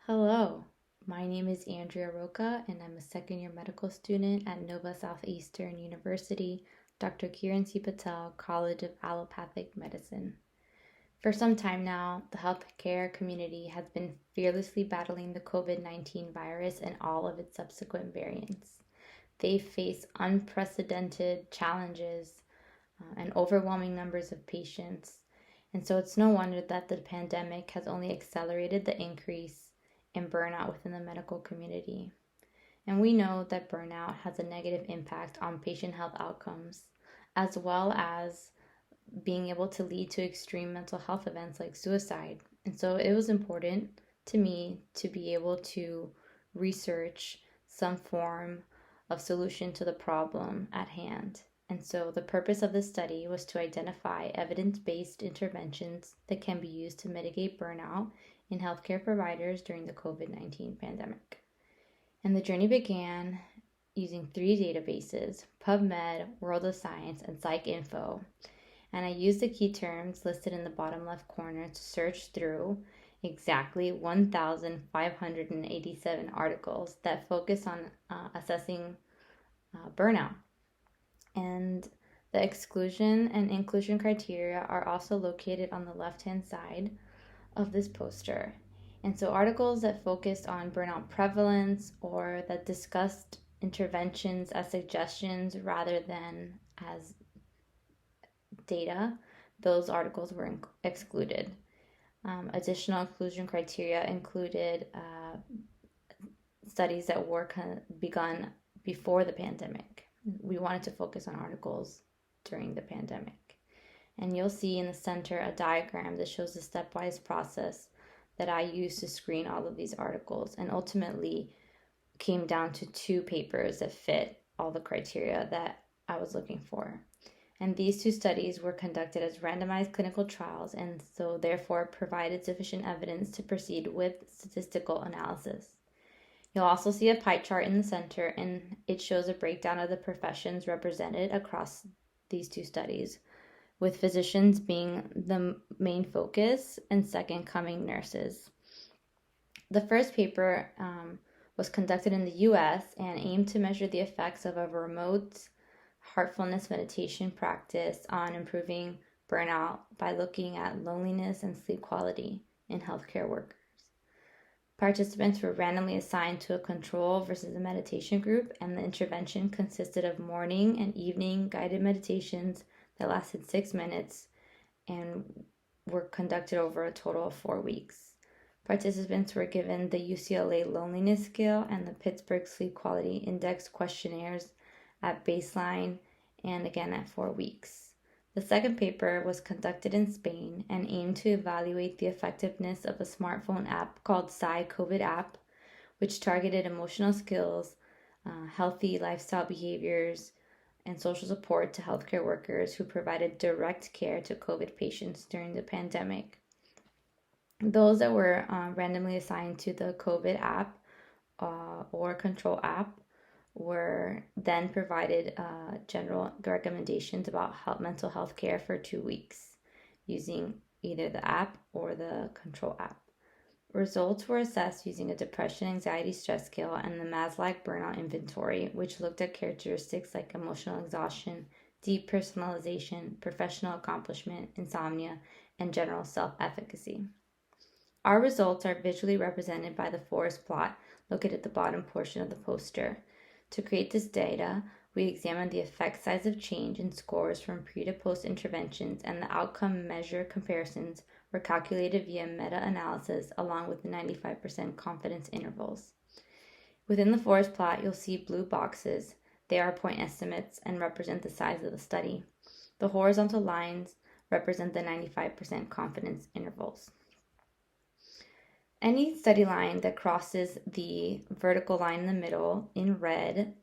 Hello, my name is Andrea Roca, and I'm a second-year medical student at Southeastern University, Dr. Kiran Patel College of Allopathic Medicine. For some time now, the healthcare community has been fearlessly battling the COVID-19 virus and all of its subsequent variants. They face unprecedented challenges and overwhelming numbers of patients. And so it's no wonder that the pandemic has only accelerated the increase in burnout within the medical community. And we know that burnout has a negative impact on patient health outcomes, as well as being able to lead to extreme mental health events like suicide. And so it was important to me to be able to research some form of solution to the problem at hand. And so the purpose of this study was to identify evidence-based interventions that can be used to mitigate burnout in healthcare providers during the COVID-19 pandemic. And the journey began using 3 databases, Pubmed, World of Science, and PsychINFO. And I used the key terms listed in the bottom left corner to search through exactly 1,587 articles that focus on assessing burnout. And the exclusion and inclusion criteria are also located on the left-hand side of this poster. And so articles that focused on burnout prevalence or that discussed interventions as suggestions rather than as data, those articles were excluded. Additional inclusion criteria included studies that were begun before the pandemic. We wanted to focus on articles during the pandemic. And you'll see in the center a diagram that shows the stepwise process that I used to screen all of these articles, and ultimately came down to 2 papers that fit all the criteria that I was looking for. And these 2 studies were conducted as randomized clinical trials, and so therefore provided sufficient evidence to proceed with statistical analysis. You'll also see a pie chart in the center, and it shows a breakdown of the professions represented across these 2 studies, with physicians being the main focus and second coming nurses. The first paper was conducted in the US and aimed to measure the effects of a remote heartfulness meditation practice on improving burnout by looking at loneliness and sleep quality in healthcare workers. Participants were randomly assigned to a control versus a meditation group, and the intervention consisted of morning and evening guided meditations that lasted 6 minutes and were conducted over a total of 4 weeks. Participants were given the UCLA Loneliness Scale and the Pittsburgh Sleep Quality Index questionnaires at baseline and again at 4 weeks. The second paper was conducted in Spain and aimed to evaluate the effectiveness of a smartphone app called PsyCovid app, which targeted emotional skills, healthy lifestyle behaviors, and social support to healthcare workers who provided direct care to COVID patients during the pandemic. Those that were randomly assigned to the COVID app or control app were then provided general recommendations about mental health care for 2 weeks using either the app or the control app. Results were assessed using a depression, anxiety, stress scale and the Maslach burnout inventory, which looked at characteristics like emotional exhaustion, depersonalization, professional accomplishment, insomnia, and general self-efficacy. Our results are visually represented by the forest plot located at the bottom portion of the poster. To create this data, we examined the effect size of change in scores from pre to post interventions, and the outcome measure comparisons were calculated via meta-analysis along with the 95% confidence intervals. Within the forest plot, you'll see blue boxes. They are point estimates and represent the size of the study. The horizontal lines represent the 95% confidence intervals. Any study line that crosses the vertical line in the middle in red,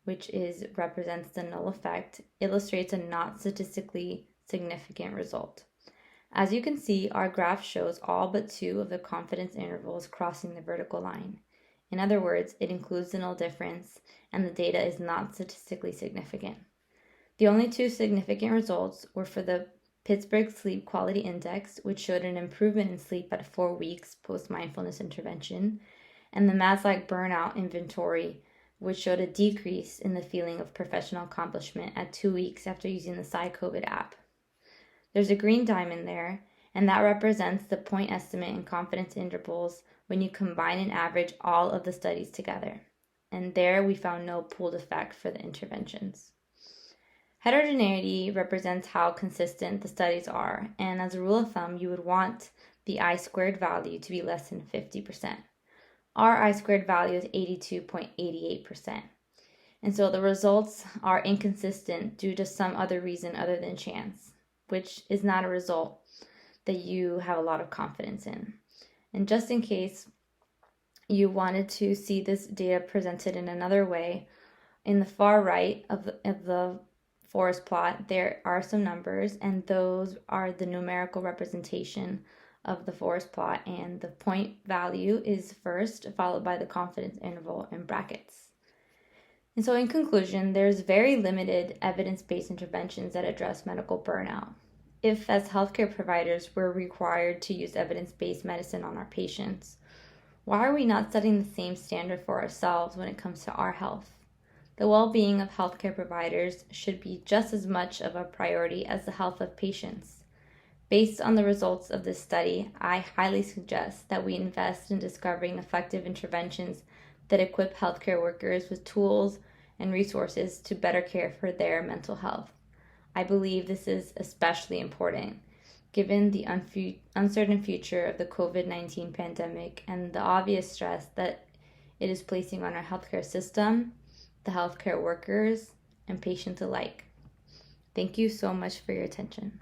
which represents the null effect, illustrates a not statistically significant result. As you can see, our graph shows all but 2 of the confidence intervals crossing the vertical line. In other words, it includes the null difference, and the data is not statistically significant. The only 2 significant results were for the Pittsburgh Sleep Quality Index, which showed an improvement in sleep at 4 weeks post-mindfulness intervention, and the Maslach Burnout Inventory, which showed a decrease in the feeling of professional accomplishment at 2 weeks after using the PsyCovid app. There's a green diamond there, and that represents the point estimate and confidence intervals when you combine and average all of the studies together. And there we found no pooled effect for the interventions. Heterogeneity represents how consistent the studies are, and as a rule of thumb, you would want the I-squared value to be less than 50%. Our I-squared value is 82.88%. And so the results are inconsistent due to some other reason other than chance, which is not a result that you have a lot of confidence in. And just in case you wanted to see this data presented in another way, in the far right of the forest plot, there are some numbers, and those are the numerical representation of the forest plot, and the point value is first, followed by the confidence interval in brackets. And so in conclusion, there's very limited evidence-based interventions that address medical burnout. If, as healthcare providers, we're required to use evidence-based medicine on our patients, why are we not setting the same standard for ourselves when it comes to our health? The well-being of healthcare providers should be just as much of a priority as the health of patients. Based on the results of this study, I highly suggest that we invest in discovering effective interventions that equip healthcare workers with tools and resources to better care for their mental health. I believe this is especially important given the uncertain future of the COVID-19 pandemic and the obvious stress that it is placing on our healthcare system, the healthcare workers, and patients alike. Thank you so much for your attention.